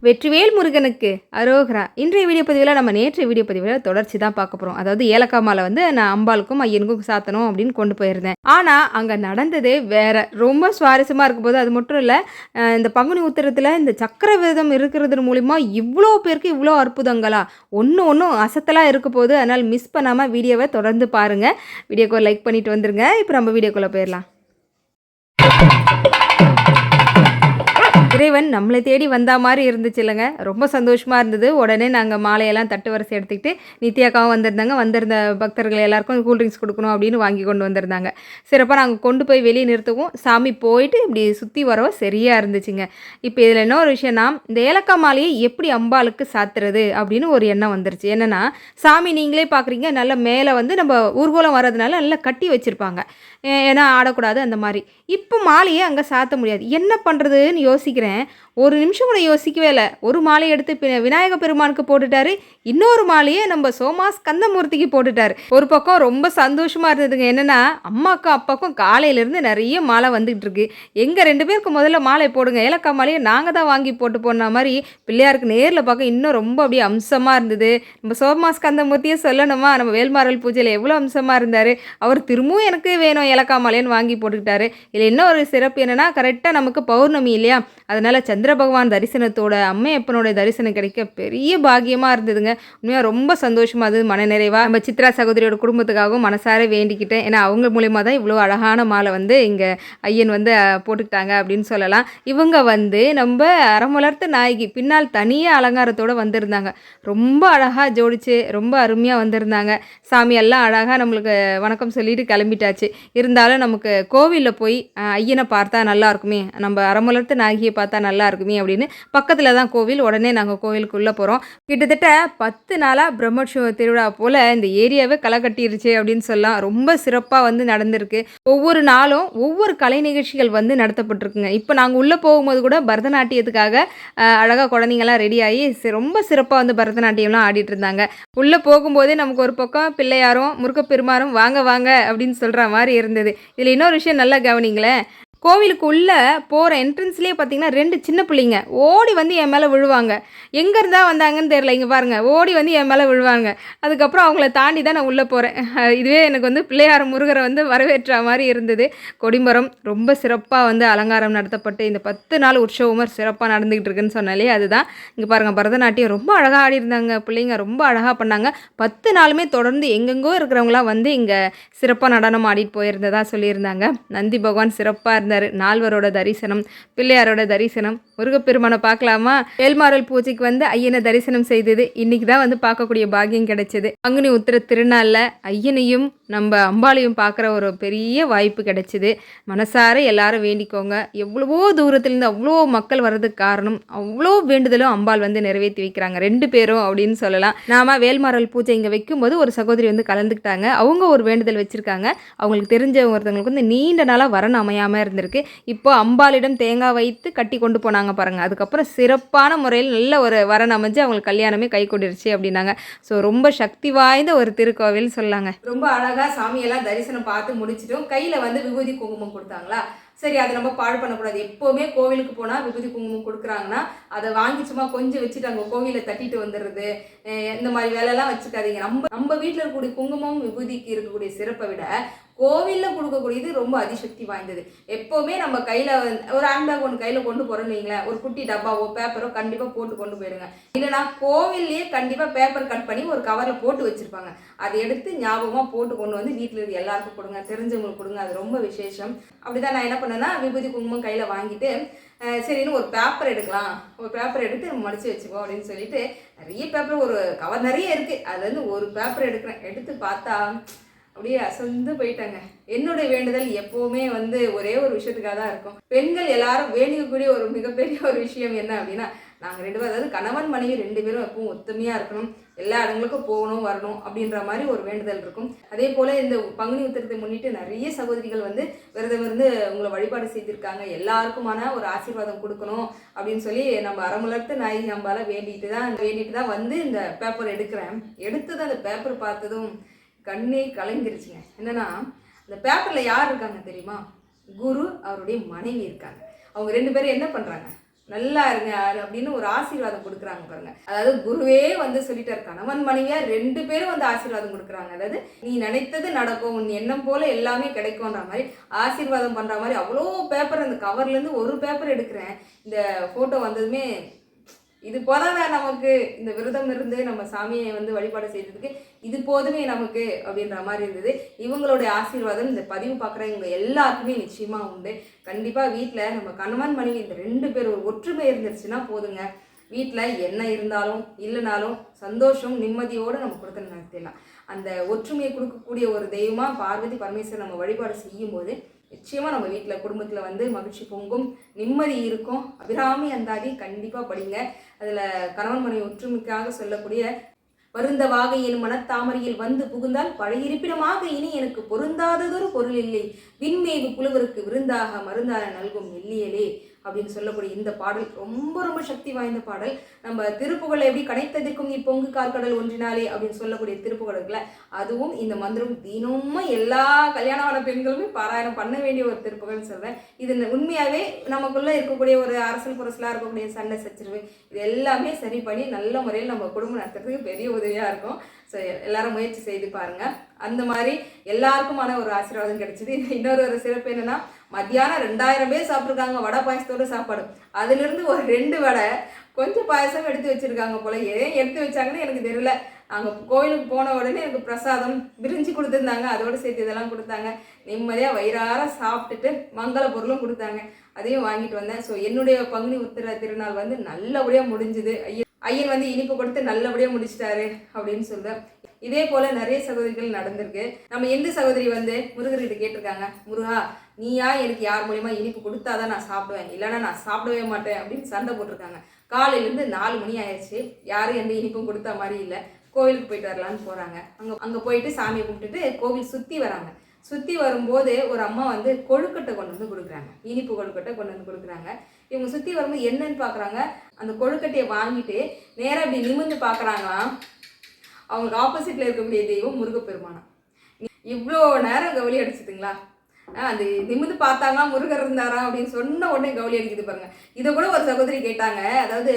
வெற்றிவேல் முருகனுக்கு அரோகரா. இன்றைய வீடியோ பதிவில் நம்ம நேற்றைய வீடியோ பதிவில் தொடர்ச்சி தான் பார்க்க போகிறோம். அதாவது ஏலக்காய் மாலை வந்து நான் அம்பாளுக்கும் ஐயனுக்கும் சாத்தணும் அப்படின்னு கொண்டு போயிருந்தேன். ஆனால் அங்கே நடந்ததே வேற. ரொம்ப சுவாரஸ்யமாக இருக்கும் போது அது மட்டும் இல்லை, இந்த பங்குனி உத்திரத்தில் இந்த சக்கர விரதம் இருக்கிறது மூலிமா இவ்வளோ பேருக்கு இவ்வளோ அற்புதங்களா, ஒன்றும் அசத்தலாக இருக்க போது. அதனால் மிஸ் பண்ணாமல் வீடியோவை தொடர்ந்து பாருங்கள். வீடியோக்கு லைக் பண்ணிட்டு வந்துருங்க. இப்போ நம்ம வீடியோக்குள்ளே போயிடலாம். இறைவன் நம்மளை தேடி வந்தா மாதிரி இருந்துச்சு இல்லைங்க. ரொம்ப சந்தோஷமாக இருந்தது. உடனே நாங்கள் மாலையெல்லாம் தட்டு வரிசை எடுத்துக்கிட்டு நித்யாக்காவும் வந்திருந்தாங்க. வந்திருந்த பக்தர்கள் எல்லாருக்கும் கூல்ட்ரிங்க்ஸ் கொடுக்கணும் அப்படின்னு வாங்கி கொண்டு வந்திருந்தாங்க. சிறப்பாக நாங்கள் கொண்டு போய் வெளியே நிறுத்தவும் சாமி போயிட்டு இப்படி சுற்றி வரவோ சரியாக இருந்துச்சுங்க. இப்போ இதில் என்ன ஒரு விஷயம்னா, இந்த ஏலக்காய் மாலையை எப்படி அம்பாளுக்கு சாத்துறது அப்படின்னு ஒரு எண்ணம் வந்துருச்சு. என்னென்னா, சாமி நீங்களே பார்க்குறீங்க, நல்லா மேலே வந்து நம்ம ஊர்வலம் வர்றதுனால நல்லா கட்டி வச்சுருப்பாங்க, ஏன்னா ஆடக்கூடாது அந்த மாதிரி. இப்போ மாலையை அங்கே சாத்த முடியாது. என்ன பண்ணுறதுன்னு யோசிக்கிறேன். ஒரு நிமிஷம் கூட யோசிக்கவே இல்லை. ஒரு மாலையை எடுத்து விநாயக பெருமானுக்கு போட்டுட்டாரு, இன்னொரு மாலையை நம்ம சோமா ஸ்கந்தமூர்த்திக்கு போட்டுட்டாரு. ஒரு பக்கம் ரொம்ப சந்தோஷமாக இருந்ததுங்க. என்னென்னா, அம்மாக்கும் அப்பாவுக்கும் காலையிலேருந்து நிறைய மாலை வந்துகிட்டு இருக்கு. எங்கள் 2 பேருக்கு முதல்ல மாலை போடுங்க, ஏலக்காய் மாலையை நாங்கள் தான் வாங்கி போட்டு போன மாதிரி பிள்ளையாருக்கு நேரில் பார்க்க இன்னும் ரொம்ப அப்படியே அம்சமாக இருந்தது. நம்ம சோமா ஸ்கந்தமூர்த்தியே சொல்லணுமா, நம்ம வேல்மாரல் பூஜையில் எவ்வளோ அம்சமாக இருந்தார். அவர் திரும்பவும் எனக்கு வேணும் ஏலக்காய் மாலைன்னு வாங்கி போட்டுக்கிட்டாரு. இதில் என்ன ஒரு சிறப்பு என்னென்னா, கரெக்டாக நமக்கு பௌர்ணமி இல்லையா, அதனால் சந்திர பகவான் தரிசனத்தோட அம்மையப்பனோட தரிசனம் கிடைக்க பெரிய பாக்கியமாக இருந்ததுங்க. உண்மையாக ரொம்ப சந்தோஷமாக இருந்தது, மன நிறைவாக. நம்ம சித்ரா சகோதரியோட குடும்பத்துக்காகவும் மனசார வேண்டிக்கிட்டேன். ஏன்னா அவங்க மூலியமாக தான் இவ்வளோ அழகான மாலை வந்து இங்கே ஐயன் வந்து போட்டுக்கிட்டாங்க அப்படின்னு சொல்லலாம். இவங்க வந்து நம்ம அறமலர்த்த நாயகி பின்னால் தனியாக அலங்காரத்தோடு வந்திருந்தாங்க. ரொம்ப அழகாக ஜோடிச்சு ரொம்ப அருமையாக வந்திருந்தாங்க. சாமியெல்லாம் அழகாக நம்மளுக்கு வணக்கம் சொல்லிட்டு கிளம்பிட்டாச்சு. இருந்தாலும் நமக்கு கோவிலில் போய் ஐயனை பார்த்தா நல்லா இருக்குமே, நம்ம அறமலர்த்த நாயகியை பார்த்தா நல்லா இருக்குமே அப்படின்னு பக்கத்தில் தான் கோவில். உடனே நாங்கள் கோவிலுக்குள்ளே போகிறோம். கிட்டத்தட்ட 10 நாளாக பிரம்மோற்சவ திருவிழா போல் இந்த ஏரியாவே களை கட்டிருச்சு அப்படின்னு சொல்லலாம். ரொம்ப சிறப்பாக வந்து நடந்திருக்கு. ஒவ்வொரு நாளும் ஒவ்வொரு கலை நிகழ்ச்சிகள் வந்து நடத்தப்பட்டிருக்குங்க. இப்போ நாங்கள் உள்ளே போகும்போது கூட பரதநாட்டியத்துக்காக அழகாக குழந்தைங்கள்லாம் ரெடி ஆகி ரொம்ப சிறப்பாக வந்து பரதநாட்டியம்லாம் ஆடிட்டு இருந்தாங்க. உள்ளே போகும்போதே நமக்கு ஒரு பக்கம் பிள்ளையாரும் முருகப்பெருமானும் வாங்க வாங்க அப்படின்னு சொல்கிற மாதிரி இருந்தது. இதில் இன்னொரு விஷயம் நல்லா கவனிங்களேன். கோவிலுக்கு உள்ளே போகிற என்ட்ரன்ஸ்லேயே பார்த்தீங்கன்னா 2 சின்ன பிள்ளைங்க ஓடி வந்து என் மேலே விழுவாங்க. எங்கேருந்தா வந்தாங்கன்னு தெரில. இங்கே பாருங்கள், ஓடி வந்து என் மேலே விழுவாங்க. அதுக்கப்புறம் அவங்கள தாண்டி தான் நான் உள்ளே போகிறேன். இதுவே எனக்கு வந்து பிள்ளையார் முருகரை வந்து வரவேற்ற மாதிரி இருந்தது. கொடிமரம் ரொம்ப சிறப்பாக வந்து அலங்காரம் நடத்தப்பட்டு இந்த 10 நாள் உற்சவமும் சிறப்பாக நடந்துக்கிட்டு இருக்குன்னு சொன்னாலே அதுதான். இங்கே பாருங்கள், பரதநாட்டியம் ரொம்ப அழகாக ஆடி இருந்தாங்க பிள்ளைங்க, ரொம்ப அழகாக பண்ணாங்க. 10 நாளுமே தொடர்ந்து எங்கெங்கோ இருக்கிறவங்களாம் வந்து இங்கே சிறப்பாக நடனம் ஆடிட்டு போயிருந்ததாக சொல்லியிருந்தாங்க. நந்தி பகவான் சிறப்பாக நால்வரோட தரிசனம், பிள்ளையாரோட தரிசனம், முருகப்பெருமானை பார்க்கலாமா. வேல்மாரல் பூஜைக்கு வந்து ஐயனை தரிசனம் செய்தது இன்னைக்கு தான் வந்து பார்க்கக்கூடிய பாக்கியம் கிடைச்சது. பங்குனி உத்திர திருநாளில் ஐயனையும் நம்ம அம்பாளையும் பார்க்குற ஒரு பெரிய வாய்ப்பு கிடைச்சிது. மனசார எல்லாரும் வேண்டிக்கோங்க. எவ்வளவோ தூரத்துலேருந்து அவ்வளோ மக்கள் வர்றதுக்கு காரணம் அவ்வளோ வேண்டுதலும் அம்பாள் வந்து நிறைவேற்றி வைக்கிறாங்க 2 பேரும் அப்படின்னு சொல்லலாம். நாம வேல்மாரல் பூஜை இங்கே வைக்கும்போது ஒரு சகோதரி வந்து கலந்துக்கிட்டாங்க. அவங்க ஒரு வேண்டுதல் வச்சுருக்காங்க. அவங்களுக்கு தெரிஞ்ச ஒருத்தவங்களுக்கு வந்து நீண்ட நாளாக வரணும் அமையாமல் இருந்திருக்கு. இப்போ அம்பாளிடம் தேங்காய் வைத்து கட்டி கொண்டு போனாங்க பாருங்கள். அதுக்கப்புறம் சிறப்பான முறையில் நல்ல ஒரு வரன் அமைஞ்சு அவங்களுக்கு கல்யாணமே கை கொண்டுருச்சு அப்படின்னாங்க. ஸோ ரொம்ப சக்தி வாய்ந்த ஒரு திருக்கோவில் சொல்லாங்க. ரொம்ப அழகாக சாமியெல்லாம் தரிசனம் பார்த்து முடிச்சிட்டோம். கையில் வந்து விபூதி குங்குமம் கொடுத்தாங்களா. சரி, அதை நம்ம பாடு பண்ணக்கூடாது. எப்போவுமே கோவிலுக்கு போனால் விபூதி குங்குமம் கொடுக்குறாங்கன்னா அதை வாங்கி சும்மா கொஞ்சம் வச்சுட்டு அங்கே கோவிலை தட்டிட்டு வந்துடுறது, இந்த மாதிரி வேலையெல்லாம் வச்சுக்காதீங்க. நம்ம வீட்டில் இருக்கக்கூடிய குங்குமம் விபூதிக்கு இருக்கக்கூடிய சிறப்பை விட கோவிலில் கொடுக்கக்கூடியது ரொம்ப அதிசக்தி வாய்ந்தது. எப்போவுமே நம்ம கையில் ஒரு ஹேண்ட்பேக் ஒன்று கையில் கொண்டு போகிறோன்னு வைங்களேன், ஒரு குட்டி டப்பாவோ பேப்பரோ கண்டிப்பாக போட்டு கொண்டு போயிடுங்க. இல்லைனா கோவில்லையே கண்டிப்பாக பேப்பர் கட் பண்ணி ஒரு கவரில் போட்டு வச்சுருப்பாங்க. அதை எடுத்து ஞாபகமாக போட்டு கொண்டு வந்து வீட்டில் இருக்க எல்லாருக்கும் கொடுங்க, தெரிஞ்சவங்களுக்கு கொடுங்க. அது ரொம்ப விசேஷம். அப்படி தான் நான் என்ன பண்ணேன்னா, விபூதி குங்குமம் கையில் வாங்கிட்டு சரின்னு ஒரு பேப்பர் எடுக்கலாம், ஒரு பேப்பர் எடுத்து நம்ம மடித்து வச்சுப்போம் அப்படின்னு சொல்லிட்டு நிறைய பேப்பர், ஒரு கவர் நிறைய இருக்குது, அதுலேருந்து ஒரு பேப்பர் எடுக்கிறேன். எடுத்து பார்த்தா அப்படியே அசந்து போயிட்டாங்க. என்னுடைய வேண்டுதல் எப்போவுமே வந்து ஒரே ஒரு விஷயத்துக்காக தான் இருக்கும். பெண்கள் எல்லாரும் வேண்டிக்கக்கூடிய ஒரு மிகப்பெரிய ஒரு விஷயம் என்ன அப்படின்னா, நாங்கள் 2 பேரும், அதாவது கணவன் மனைவி 2 பேரும் எப்பவும் ஒத்துமையாக இருக்கணும், எல்லா இடங்களுக்கும் போகணும் வரணும் அப்படின்ற மாதிரி ஒரு வேண்டுதல் இருக்கும். அதே போல் இந்த பங்குனி உத்திரத்தை முன்னிட்டு நிறைய சகோதரிகள் வந்து விரதம் இருந்து உங்களை வழிபாடு செய்திருக்காங்க. எல்லாருக்குமான ஒரு ஆசீர்வாதம் கொடுக்கணும் அப்படின்னு சொல்லி நம்ம அறமலர்த்த நாயகி அம்பால வேண்டிட்டு தான் வந்து இந்த பேப்பர் எடுக்கிறேன். எடுத்தது அந்த பேப்பர் பார்த்ததும் கண்ணே கலங்கிருச்சுங்க. என்னன்னா, அந்த பேப்பரில் யார் இருக்காங்க தெரியுமா? குரு அவருடைய மனைவி இருக்காங்க. அவங்க 2 பேரும் என்ன பண்ணுறாங்க, நல்லா இருங்க அப்படின்னு ஒரு ஆசீர்வாதம் கொடுக்குறாங்க பாருங்க. அதாவது குருவே வந்து சொல்லிட்டாரு, கணவன் மனைவியா 2 பேரும் வந்து ஆசீர்வாதம் கொடுக்குறாங்க. அதாவது நீ நினைத்தது நடக்கும், உன் எண்ணம் போல எல்லாமே கிடைக்கும்ன்ற மாதிரி ஆசீர்வாதம் பண்ற மாதிரி அவ்வளோ பேப்பர். அந்த கவர்ல இருந்து ஒரு பேப்பர் எடுக்கிறேன். இந்த போட்டோ வந்ததுமே இது போதாதா நமக்கு, இந்த விரதம் இருந்து நம்ம சாமியை வந்து வழிபாடு செய்யறதுக்கு இது போதுமே நமக்கு அப்படின்ற மாதிரி இருந்தது. இவங்களுடைய ஆசீர்வாதம் இந்த பதிவு பார்க்குறவங்க எல்லாருக்குமே நிச்சயமா உண்டு. கண்டிப்பாக வீட்டில் நம்ம கணவன் மனைவி இந்த 2 பேர் ஒரு ஒற்றுமை இருந்துருச்சுன்னா போதுங்க. வீட்டில் என்ன இருந்தாலும் இல்லைனாலும் சந்தோஷம் நிம்மதியோடு நம்ம கொடுக்க நடத்திடலாம். அந்த ஒற்றுமையை கொடுக்கக்கூடிய ஒரு தெய்வமாக பார்வதி பரமேஸ்வரன் நம்ம வழிபாடு செய்யும்போது நிச்சயமாக நம்ம வீட்டில் குடும்பத்தில் வந்து மகிழ்ச்சி பொங்கும், நிம்மதி இருக்கும். அபிராமி அந்தாதி கண்டிப்பாக படிங்க. அதில் கணவன் மனைவி ஒற்றுமைக்காக சொல்லக்கூடிய வருந்தவாக என் மனத்தாமரையில் வந்து புகுந்தால் பழையிருப்பிடமாக இனி எனக்கு பொருந்தாததொரு பொருள் இல்லை, விண்மேவு புலவருக்கு விருந்தாக மருந்தான நல்கும் எல்லியலே அப்படின்னு சொல்லக்கூடிய இந்த பாடல் ரொம்ப ரொம்ப சக்தி வாய்ந்த பாடல். நம்ம திருப்புகழை எப்படி கனைத்ததற்கும் நீ பொங்கு கார்கடல் ஒன்றினாலே அப்படின்னு சொல்லக்கூடிய திருப்புகழுக்குல அதுவும் இந்த மந்திரம் தினமும் எல்லா கல்யாணமான பெண்களுமே பாராயணம் பண்ண வேண்டிய ஒரு திருப்புகள்னு சொல்றேன். இது உண்மையாவே நமக்குள்ள இருக்கக்கூடிய ஒரு அரசல் புரசலா இருக்கக்கூடிய சண்டை சச்சரவு இது எல்லாமே சரி பண்ணி நல்ல முறையில் நம்ம குடும்பம் நடத்துறதுக்கு பெரிய உதவியா இருக்கும். ஸோ எல்லாரும் முயற்சி செய்து பாருங்க. அந்த மாதிரி எல்லாருக்குமான ஒரு ஆசீர்வாதம் கிடைச்சிது. இன்னொரு ஒரு சிறப்பு என்னன்னா, மத்தியானம் 2000 பேர் சாப்பிட்ருக்காங்க வடை பாயசத்தோட சாப்பாடு. அதுலேருந்து ஒரு 2 வடை கொஞ்சம் பாயசம் எடுத்து வச்சிருக்காங்க போல. ஏன் எடுத்து வச்சாங்கன்னு எனக்கு தெரியல. அங்கே கோயிலுக்கு போன உடனே எனக்கு பிரசாதம் பிரிஞ்சு கொடுத்துருந்தாங்க, அதோடு சேர்த்து இதெல்லாம் கொடுத்தாங்க. நிம்மதியாக வயிறார சாப்பிட்டுட்டு மங்கள பொருளும் கொடுத்தாங்க, அதையும் வாங்கிட்டு வந்தேன். ஸோ என்னுடைய பங்குனி உத்திர திருநாள் வந்து நல்லபடியாக முடிஞ்சுது. ஐயன் வந்து இனிப்பு கொடுத்து நல்லபடியாக முடிச்சிட்டாரு அப்படின்னு சொல்கிறேன். இதே போல் நிறைய சகோதரிகள் நடந்திருக்கு. நம்ம எந்த சகோதரி வந்து முருகர்கிட்ட கேட்டிருக்காங்க, முருகா நீயா எனக்கு யார் மூலியமாக இனிப்பு கொடுத்தாதான் நான் சாப்பிடுவேன், இல்லைன்னா நான் சாப்பிடவே மாட்டேன் அப்படின்னு சண்டை போட்டிருக்காங்க. காலையிலேருந்து 4 மணி ஆயிடுச்சு, யாரும் எந்த இனிப்பும் கொடுத்த மாதிரி இல்லை. கோவிலுக்கு போயிட்டு வரலான்னு போகிறாங்க. அங்கே போயிட்டு சாமியை கும்பிட்டுட்டு கோவில் சுற்றி வராங்க. சுற்றி வரும்போது ஒரு அம்மா வந்து கொழுக்கட்டை கொண்டு வந்து கொடுக்குறாங்க, இனிப்பு கொழுக்கட்டை கொண்டு வந்து கொடுக்குறாங்க. இவங்க சுற்றி வரும்போது என்னன்னு பார்க்குறாங்க, அந்த கொழுக்கட்டையை வாங்கிட்டு நேராக இப்படி நிமிர்ந்து பார்க்குறாங்களாம். அவங்களுக்கு ஆப்போசிட்டில் இருக்கக்கூடிய தெய்வம் முருகப்பெருமானம். இவ்வளோ நேரம் கவலி அடிச்சுதுங்களா? அந்த நிமிந்து பார்த்தாங்க முருகர் இருந்தாரா அப்படின்னு சொன்ன உடனே கவுளி அடிக்குது பாருங்க. இதை கூட ஒரு சகோதரி கேட்டாங்க, அதாவது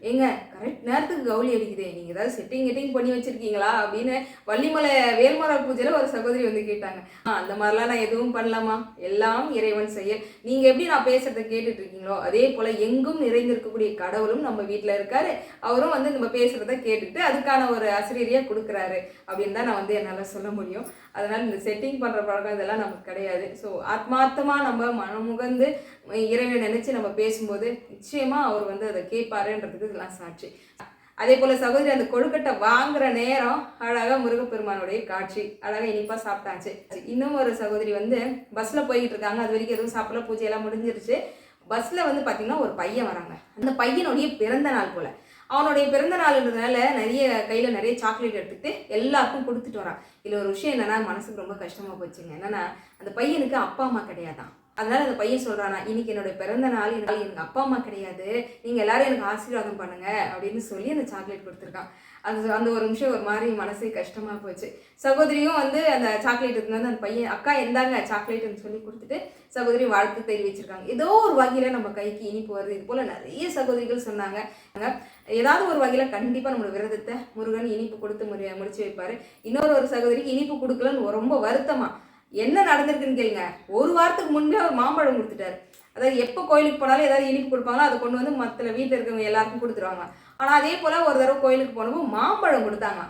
எங்க கரெக்ட் நேரத்துக்கு கவுளி அடிக்குது, நீங்கள் ஏதாவது செட்டிங் பண்ணி வச்சுருக்கீங்களா அப்படின்னு வள்ளிமலை வேல்மர பூஜையில் ஒரு சகோதரி வந்து கேட்டாங்க. அந்த மாதிரிலாம் நான் எதுவும் பண்ணலாமா, எல்லாம் இறைவன் செயல். நீங்கள் எப்படி நான் பேசுகிறத கேட்டுட்டு இருக்கீங்களோ அதே போல் எங்கும் நிறைந்திருக்கக்கூடிய கடவுளும் நம்ம வீட்டில் இருக்காரு. அவரும் வந்து நம்ம பேசுகிறத கேட்டுட்டு அதுக்கான ஒரு ஆசிரியரையாக கொடுக்குறாரு அப்படின்னு தான் நான் வந்து என்னால் சொல்ல முடியும். அதனால் இந்த செட்டிங் பண்ணுற பழக்கம் இதெல்லாம் நமக்கு கிடையாது. ஸோ ஆத்மார்த்தமாக நம்ம மனமுகந்து இறைவனை நினச்சி நம்ம பேசும்போது நிச்சயமாக அவர் வந்து அதை கேட்பாருன்றதுக்கு இதெல்லாம் சாட்சி. அதே போல் சகோதரி அந்த கொழுக்கட்டை வாங்குற நேரம் அழகாக முருகப்பெருமானுடைய காட்சி, அழகாக இனிப்பாக சாப்பிட்டாச்சு. இன்னும் ஒரு சகோதரி வந்து பஸ்ஸில் போய்கிட்டு இருக்காங்க, அது வரைக்கும் எதுவும் சாப்பிடல, பூஜையெல்லாம் முடிஞ்சிருச்சு. பஸ்ஸில் வந்து பார்த்திங்கன்னா ஒரு பையன் வராங்க. அந்த பையனுடைய பிறந்த நாள் போல். அவனுடைய பிறந்த நாள்ன்றதுனால கையில் நிறைய சாக்லேட் எடுத்துகிட்டு எல்லாருக்கும் கொடுத்துட்டு வரான். இதில் ஒரு விஷயம் என்னென்னா மனசுக்கு ரொம்ப கஷ்டமாக போச்சுங்க. என்னென்னா அந்த பையனுக்கு அப்பா அம்மா கிடையாதான். அதனால் அந்த பையன் சொல்கிறானா, இன்னைக்கு என்னுடைய பிறந்த நாள், எனக்கு அப்பா அம்மா கிடையாது, நீங்கள் எல்லாரும் எனக்கு ஆசீர்வாதம் பண்ணுங்க அப்படின்னு சொல்லி அந்த சாக்லேட் கொடுத்துருக்கான். அந்த ஒரு நிமிஷம் ஒரு மாதிரி மனசே கஷ்டமாக போச்சு. சகோதரியும் வந்து அந்த சாக்லேட் எடுத்துன்னு அந்த பையன் அக்கா எந்தாங்க சாக்லேட்டுன்னு சொல்லி கொடுத்துட்டு சகோதரி வாழ்த்து தெரிவிச்சிருக்காங்க. ஏதோ ஒரு வகையில் நம்ம கைக்கு இனிப்பு வருது. இது போல் நிறைய சகோதரிகள் சொன்னாங்க. ஏதாவது ஒரு வகையில் கண்டிப்பாக நம்மளோட விரதத்தை முருகன் இனிப்பு கொடுத்து முடிச்சு வைப்பார். இன்னொரு சகோதரிக்கு இனிப்பு கொடுக்கலன்னு ரொம்ப வருத்தமாக என்ன நடந்திருக்குன்னு கேளுங்க. ஒரு வாரத்துக்கு முன்பே அவர் மாம்பழம் கொடுத்துட்டாரு. அதாவது எப்போ கோயிலுக்கு போனாலும் ஏதாவது இனிப்பு கொடுப்பாங்களோ அதை கொண்டு வந்து மற்ற வீட்டில் இருக்கவங்க எல்லாருக்கும் கொடுத்துருவாங்க. ஆனால் அதே போல் ஒரு தடவை கோயிலுக்கு போனப்போ மாம்பழம் கொடுத்தாங்க.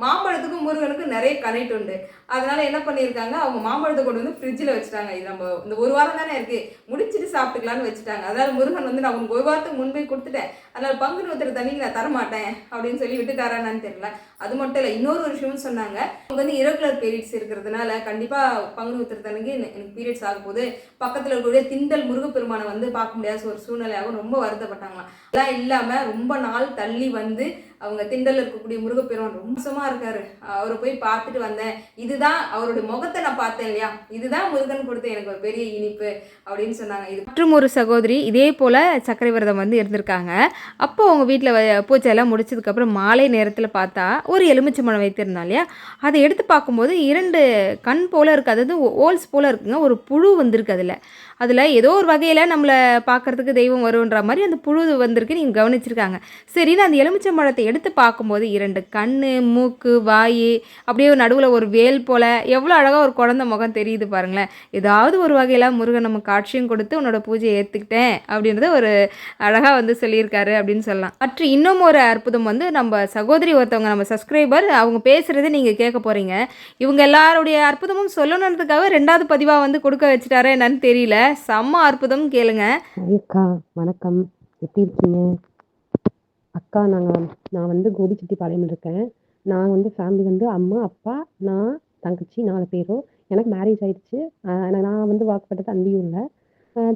மாம்பழத்துக்கும் முருகனுக்கும் நிறைய கனெக்ட் உண்டு. அதனால என்ன பண்ணியிருக்காங்க, அவங்க மாம்பழத்தை கொண்டு வந்து ஃப்ரிட்ஜில் வச்சுட்டாங்க. இது நம்ம இந்த ஒரு வாரம் தானே இருக்குது, முடிச்சுட்டு சாப்பிட்டுக்கலான்னு வச்சுட்டாங்க. அதனால் முருகன் வந்து நான் உங்களுக்கு ஒரு வாரத்துக்கு முன்பே கொடுத்துட்டேன், அதனால் பங்குனி உத்திர தண்ணிக்கு நான் தரமாட்டேன் அப்படின்னு சொல்லி விட்டுட்டாரான்னு தெரியல. அது மட்டும் இல்லை, இன்னொரு விஷயம்னு சொன்னாங்க, அவங்க வந்து இரகுலர் பீரியட்ஸ் இருக்கிறதுனால கண்டிப்பாக பங்குனி உத்திர தண்ணிக்கு எனக்கு பீரியட்ஸ் ஆகும் போது பக்கத்தில் இருக்கக்கூடிய திண்டல் முருகப்பெருமானை வந்து பார்க்க முடியாத ஒரு சூழ்நிலையாகவும் ரொம்ப வருத்தப்பட்டாங்களாம். அதெல்லாம் இல்லாமல் ரொம்ப நாள் தள்ளி வந்து அவங்க திண்டல்ல இருக்கக்கூடிய முருகப்பெருமான் ரொம்ப மோசமாக இருக்காரு, அவரை போய் பார்த்துட்டு வந்தேன், இதுதான் அவருடைய முகத்தை நான் பார்த்தேன் இல்லையா, இதுதான் முருகன் கொடுத்த எனக்கு ஒரு பெரிய இனிப்பு அப்படின்னு சொன்னாங்க. இது மற்றும் ஒரு சகோதரி இதே போல் சர்க்கரை விரதம் வந்து இருந்திருக்காங்க. அப்போ அவங்க வீட்டில் பூஜையெல்லாம் முடிச்சதுக்கப்புறம் மாலை நேரத்தில் பார்த்தா ஒரு எலுமிச்சம்பழம் வைத்திருந்தோம் இல்லையா, அதை எடுத்து பார்க்கும்போது 2 கண் போல் இருக்குது, அதாவது ஓல்ஸ் போல் இருக்குங்க, ஒரு புழு வந்திருக்கு அதில். அதில் ஏதோ ஒரு வகையில் நம்மளை பார்க்குறதுக்கு தெய்வம் வருன்ற மாதிரி அந்த புழு வந்திருக்கு, நீங்கள் கவனிச்சிருக்காங்க. சரின்னு அந்த எலுமிச்சம்பழத்தை எடுத்து பார்க்கும்போது 2 கண், மூக்கு, வாய், அப்படியே நடுவில் ஒரு வேல் போல் எவ்வளோ அழகாக ஒரு குழந்தை முகம் தெரியுது பாருங்களேன். ஏதாவது ஒரு வகையில் முருகன் நம்ம காட்சியும் கொடுத்து உன்னோட பூஜையை ஏற்றுக்கிட்டேன் அப்படின்றத ஒரு அழகாக வந்து சொல்லியிருக்காரு அப்படின்னு சொல்லலாம். மற்றும் இன்னும் ஒரு அற்புதம் வந்து நம்ம சகோதரி ஒருத்தவங்க, நம்ம சப்ஸ்கிரைபர், அவங்க பேசுகிறத நீங்கள் கேட்க போகிறீங்க. இவங்க எல்லாருடைய அற்புதமும் சொல்லணுன்றதுக்காக 2வது பதிவாக வந்து கொடுக்க வச்சுட்டாரே என்னன்னு தெரியல. செம்ம அற்புதம், கேளுங்க. அக்கா வணக்கம், எப்படி இருக்கீங்க அக்கா? நான் வந்து கோபிச்செட்டிப்பாளையம் இருக்கேன். நான் வந்து ஃபேமிலி வந்து அம்மா, அப்பா, நான், தங்கச்சி 4 பேரும். எனக்கு மேரேஜ் ஆயிடுச்சு. நான் வந்து வாக்குப்பட்டது அந்தியூர்ல.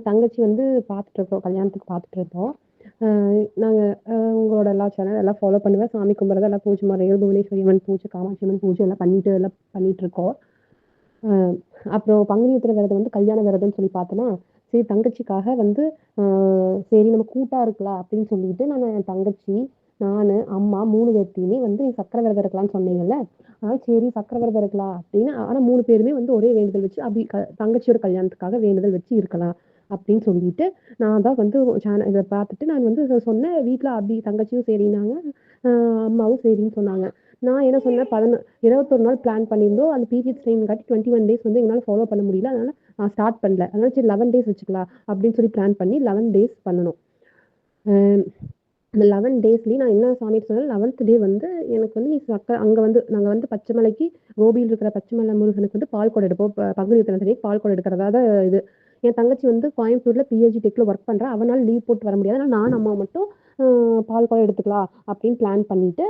தங்கச்சி வந்து பார்த்துட்ருக்கோம், கல்யாணத்துக்கு பார்த்துட்ருக்கோம். நாங்கள் உங்களோட எல்லா சேனல் எல்லாம் ஃபாலோ பண்ணுவேன். சாமி கும்பிட்றது எல்லாம் பூஜை முறைகள், புவனேஸ்வரி அம்மன் பூஜை, காமாட்சி அம்மன் பூஜை எல்லாம் பண்ணிகிட்ருக்கோம். அப்புறம் பங்குனி உத்திர விரதம் வந்து கல்யாண விரதம்னு சொல்லி பார்த்தோன்னா, சரி தங்கச்சிக்காக வந்து சரி நம்ம கூட்டாக இருக்கலாம் அப்படின்னு சொல்லிட்டு நான் என் தங்கச்சி, நான், அம்மா 3 பேர்த்தையுமே வந்து நீ சக்கரை விரதம் இருக்கலாம்னு சொன்னீங்கல்ல, அதனால் சரி சக்கரை விரதம் இருக்கலாம் அப்படின்னு. ஆனால் 3 பேருமே வந்து ஒரே வேண்டுதல் வச்சு அப்படி தங்கச்சியோட கல்யாணத்துக்காக வேண்டுதல் வச்சு இருக்கலாம் அப்படின்னு சொல்லிட்டு, நான் தான் வந்து இதை பார்த்துட்டு நான் வந்து சொன்னேன். வீட்டில் அப்படி தங்கச்சியும் சரின்னாங்க, அம்மாவும் சரின்னு சொன்னாங்க. நான் என்ன சொன்னேன், 21 நாள் பிளான் பண்ணியிருந்தோம். அந்த பீரியட்ஸ் டைம் காட்டி 21 டேஸ் வந்து எங்களால் ஃபாலோ பண்ண முடியல. அதனால நான் ஸ்டார்ட் பண்ணல. அதனால சரி 11 டேஸ் வச்சுக்கலாம் அப்படின்னு சொல்லி பிளான் பண்ணி 11 டேஸ் பண்ணணும். அந்த 11 டேஸ்லேயும் நான் என்ன சாமிட்டு சொன்னேன், 11th டே வந்து எனக்கு வந்து நீ அங்கே வந்து நாங்கள் வந்து பச்சைமலைக்கு, கோபியில் இருக்கிற பச்சைமலை முருகனுக்கு வந்து பால் குடம் எடுப்போம். பங்குனி உத்திரத்துக்கு பால் குடம் எடுக்கிறதா தான் இது. என் தங்கச்சி வந்து கோயம்புத்தூரில் பிஹெச்டி டெக்கில் ஒர்க் பண்ணுறா. அவனால் லீவ் போட்டு வர முடியாது. அதனால் நான் அம்மா மட்டும் பால் குடம் எடுத்துக்கலாம் அப்படின்னு பிளான் பண்ணிவிட்டு,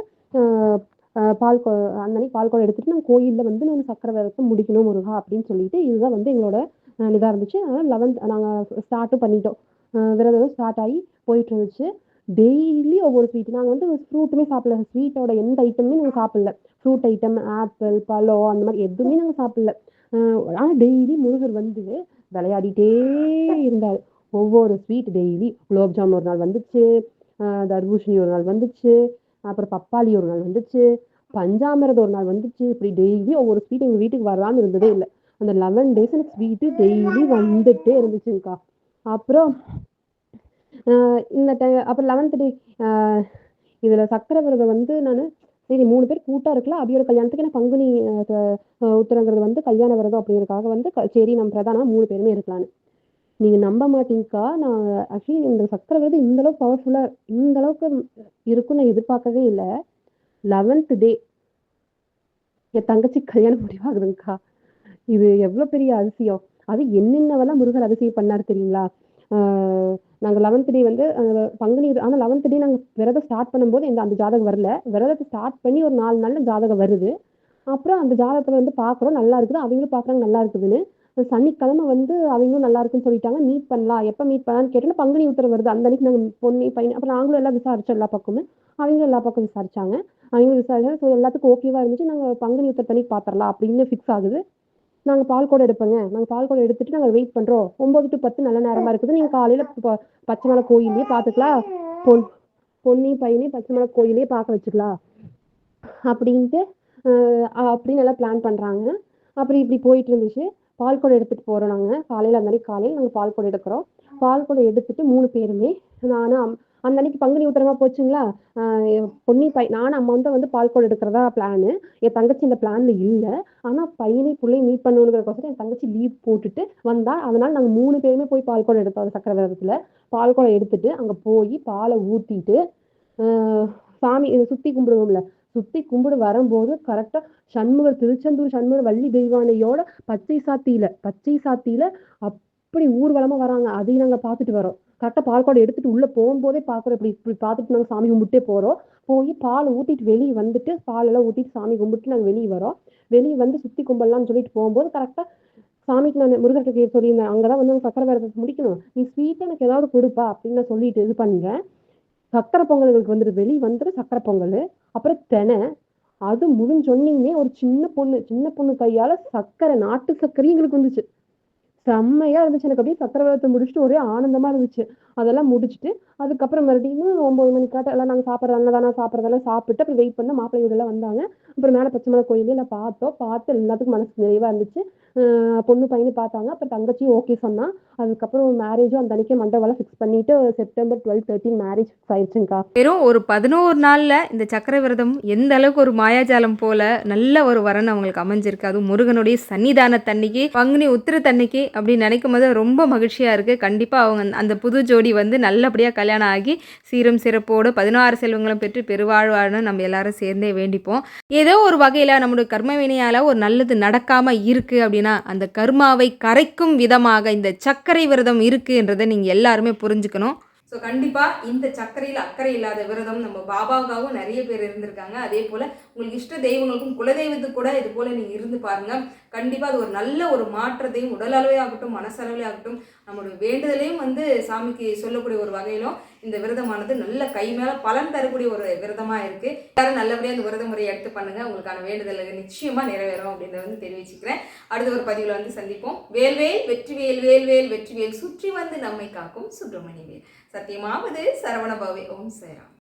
பால் அன்னைக்கு பால் குடம் எடுத்துகிட்டு நாங்கள் கோயிலில் வந்து நான் சக்கரை விரதத்தை முடிக்கணும் முருகா அப்படின்னு சொல்லிட்டு, இதுதான் வந்து எங்களோட இதாக இருந்துச்சு. அதனால் 11th நாங்கள் ஸ்டார்ட்டும் பண்ணிட்டோம். விரதம் ஸ்டார்ட் ஆகி போயிட்டு இருந்துச்சு. டெய்லி ஒவ்வொரு ஸ்வீட். நாங்கள் வந்து ஃப்ரூட்டுமே சாப்பிடல. ஸ்வீட்டோட எந்த ஐட்டமுமே நாங்கள் சாப்பிடல. ஃப்ரூட் ஐட்டம், ஆப்பிள், பழம் அந்த மாதிரி எதுவுமே நாங்கள் சாப்பிடல. ஆனால் டெய்லி முருகர் வந்து விளையாடிட்டே இருந்தார். ஒவ்வொரு ஸ்வீட் டெய்லி குலோப் ஜாமுன் ஒரு நாள் வந்துச்சு, தர்பூசணி ஒரு நாள் வந்துச்சு, அப்புறம் பப்பாளி ஒரு நாள் வந்துச்சு, பஞ்சாமிரதம் ஒரு நாள் வந்துச்சு. இப்படி டெய்லி ஒவ்வொரு ஸ்வீட் எங்கள் வீட்டுக்கு வராமல் இருந்ததே இல்லை. அந்த 11 டேஸ் எனக்கு ஸ்வீட்டு டெய்லி வந்துட்டே இருந்துச்சுங்கக்கா. அப்புறம் இந்த அப்புறம் 11th டே இதில் சக்கரை விரதம் வந்து நான் சரி 3 பேர் கூட்டாக இருக்கலாம். அபியோட கல்யாணத்துக்கு ஏன்னா பங்குனி உத்திரங்கிறது வந்து கல்யாண விரதம் அப்படிங்கிறதுக்காக வந்து சரி நம்ம பிரதானமாக 3 பேருமே இருக்கலான்னு. நீங்கள் நம்ப மாட்டீங்கக்கா, நான் ஆக்சுவலி இந்த சக்கரை விரதம் இந்த அளவுக்கு பவர்ஃபுல்லாக இந்த அளவுக்கு இருக்குன்னு நான் எதிர்பார்க்கவே இல்லை. 11th டே என் தங்கச்சி கல்யாணம் முடிவாகுதுங்கக்கா. இது எவ்வளோ பெரிய அதிசயம்! அது என்னென்னவெல்லாம் முருகர் அதிசயம் பண்ணார் தெரியுங்களா? நாங்கள் 11th டே வந்து பங்குனி, ஆனால் 11th டே நாங்கள் விரதம் ஸ்டார்ட் பண்ணும்போது அந்த ஜாதகம் வரல. விரதத்தை ஸ்டார்ட் பண்ணி ஒரு 4 நாளில் ஜாதகம் வருது. அப்புறம் அந்த ஜாதகத்தில் வந்து பார்க்குறோம் நல்லா இருக்குது, அவங்களும் பார்க்குறாங்க நல்லா இருக்குதுன்னு. சனிக்கிழமை வந்து அவங்களும் நல்லா இருக்குன்னு சொல்லிட்டாங்க. மீட் பண்ணலாம், எப்போ மீட் பண்ணலான்னு கேட்டோன்னா பங்குனி உத்திரம் வருது. அந்த அன்னைக்கு நாங்கள் பொண்ணு பையன் அப்புறம் நாங்களும் எல்லாம் விசாரிச்சோம் எல்லா பக்கமும். அவங்களும் எல்லா பக்கம் விசாரிச்சாங்க. அவங்களும் விசாரிச்சாங்க. ஸோ எல்லாத்துக்கும் ஓகேவா இருந்துச்சு. நாங்கள் பங்குனி உத்திரத்தன்னைக்கு பார்த்துடலாம் அப்படின்னு ஃபிக்ஸ் ஆகுது. நாங்கள் பால் குடம் எடுப்போங்க. நாங்கள் பால் குடம் எடுத்துட்டு நாங்கள் வெயிட் பண்ணுறோம். 9 to 10 நல்ல நேரமாக இருக்குது. நீங்கள் காலையில் பச்சைமலை கோயிலே பார்த்துக்கலாம். பொண்ணையும் பையனையும் பச்சைமலை கோயிலே பார்க்க வச்சுக்கலாம் அப்படின்ட்டு அப்படின்னு எல்லாம் பிளான் பண்ணுறாங்க. அப்படி இப்படி போயிட்டு இருந்துச்சு. பால் குடம் எடுத்துகிட்டு போகிறோம். நாங்கள் காலையில் அந்த அன்னைக்கு காலையில் நாங்கள் பால் குடம் எடுக்கிறோம். பால் குடம் எடுத்துட்டு 3 பேருமே நானும் அந்த அன்னைக்கு பங்குனி உத்திரமா போச்சுங்களா, நானும் அம்மா வந்து பால் குடம் எடுக்கிறதா பிளானு. என் தங்கச்சி இந்த பிளான்ல இல்லை. ஆனால் பையனையும் பிள்ளையும் மீட் பண்ணணுங்கிறதுக்கோசரம் என் தங்கச்சி லீவ் போட்டுட்டு வந்தா. அதனால நாங்கள் 3 பேருமே போய் பால் குடம் எடுத்தோம். சக்கரை விரதத்தில் பால் குடம் எடுத்துட்டு அங்கே போய் பாலை ஊற்றிட்டு சாமி சுற்றி கும்பிடுவோம்ல, சுற்றி கும்பிடு வரும்போது கரெக்டாக திருச்செந்தூர் சண்முகர் வள்ளி தெய்வானையோட பச்சை சாத்தியில அப்படி ஊர்வலமாக வராங்க. அதையும் நாங்கள் பார்த்துட்டு வரோம். கரெக்டாக பால் குடம் எடுத்துட்டு உள்ளே போகும்போதே பார்க்குறோம். இப்படி பார்த்துட்டு நாங்கள் சாமி கும்பிட்டே போகிறோம். போய் பால் ஊற்றிட்டு வெளியே வந்துட்டு பாலெல்லாம் ஊற்றிட்டு சாமி கும்பிட்டு நாங்கள் வெளியே வரோம். வெளியே வந்து சுற்றி கும்பிடலாம்னு சொல்லிட்டு போகும்போது கரெக்டாக சாமிக்கு நான் முருகருக்கு சொல்லியிருந்தேன், அங்கே தான் வந்து சக்கரை விரதத்தை முடிக்கணும், நீ ஸ்வீட்டாக எனக்கு ஏதாவது கொடுப்பா அப்படின்னு நான் சொல்லிட்டு இது பண்ணுறேன். சக்கரை பொங்கல் எங்களுக்கு வந்துடும், வெளியே வந்துடும் சக்கரை பொங்கல். அப்புறம் தெனை, அது முடிஞ்சொன்னியுமே ஒரு சின்ன பொண்ணு கையால சர்க்கரை, நாட்டு சர்க்கரையும் எங்களுக்கு வந்துச்சு. செம்மையா இருந்துச்சு. எனக்கு அப்படியே சக்கர விரதத்த முடிச்சுட்டு ஒரே ஆனந்தமா இருந்துச்சு. அதெல்லாம் முடிச்சுட்டு, அதுக்கப்புறம் மறுபடியும் 9 மணிக்காட்டம் எல்லாம் நாங்க சாப்பிடுற அன்னதானம் சாப்பிடுறதெல்லாம் சாப்பிட்டு, அப்புறம் வெயிட் பண்ணா மாப்பிள்ளை வீடெல்லாம் வந்தாங்க. அப்புறம் மேல பச்சைமலை கோயில்ல எல்லாம் பார்த்தோம். பார்த்து எல்லாத்துக்கும் மனசு நிறைவா இருந்துச்சு. பொண்ணு பையனும் பார்த்தாங்க. அப்புறம் தங்கச்சியும் ஓகே சொன்னா. அதுக்கப்புறம் மேரேஜும் அந்த அன்னைக்கே மண்டபம்லாம் ஃபிக்ஸ் பண்ணிட்டு செப்டம்பர் 12, 13 மேரேஜ் ஃபிக்ஸ் ஆயிருச்சுங்க்கா. வெறும் ஒரு 11 நாள்ல இந்த சக்கரை விரதம் எந்த அளவுக்கு ஒரு மாயாஜாலம் போல நல்ல ஒரு வரன் அவங்களுக்கு அமைஞ்சிருக்கு. அதுவும் முருகனுடைய சன்னிதானத்தன்னைக்கு, பங்குனி உத்திரத்தன்னைக்கு அப்படின்னு நினைக்கும்போது ரொம்ப மகிழ்ச்சியா இருக்கு. கண்டிப்பா அவங்க அந்த புது ஜோடி வந்து நல்லபடியா கல்யாணம் ஆகி சீரும் சிறப்போடு 16 செல்வங்களும் பெற்று பெருவாழ்வாழ்னு நம்ம எல்லாரும் சேர்ந்தே வேண்டிப்போம். ஏதோ ஒரு வகையில நம்முடைய கர்ம வினையால ஒரு நல்லது நடக்காம இருக்கு அப்படின்னா, அந்த கர்மாவை கரைக்கும் விதமாக இந்த சர்க்கரை விரதம் இருக்குன்றதை நீங்க எல்லாருமே புரிஞ்சுக்கணும். ஸோ கண்டிப்பாக இந்த சர்க்கரையில் அக்கறை இல்லாத விரதம் நம்ம பாபாவுக்காகவும் நிறைய பேர் இருந்திருக்காங்க. அதே போல் உங்களுக்கு இஷ்ட தெய்வங்களுக்கும் குலதெய்வத்துக்கு கூட இது போல் நீங்கள் இருந்து பாருங்கள். கண்டிப்பாக அது ஒரு நல்ல ஒரு மாற்றத்தையும் உடல் அளவே ஆகட்டும், மனசளவே ஆகட்டும், நம்மளுடைய வேண்டுதலையும் வந்து சாமிக்கு சொல்லக்கூடிய ஒரு வகையிலும் இந்த விரதமானது நல்ல கை மேலே பலன் தரக்கூடிய ஒரு விரதமாக இருக்குது. எல்லாரும் நல்லபடியாக இந்த விரத முறையை எடுத்து பண்ணுங்கள். உங்களுக்கான வேண்டுதல் நிச்சயமாக நிறைவேறும் அப்படின்றத வந்து தெரிவிச்சுக்கிறேன். அடுத்த ஒரு பதிவில் வந்து சந்திப்போம். வேல்வேல் வெற்றிவேல், வேல்வேல் வெற்றிவேல், சுற்றி வந்து நம்மை காக்கும் சுப்பிரமணிய வேல். சத்தியமாவது சரவணபவே. ஓம் சாய்ராம்.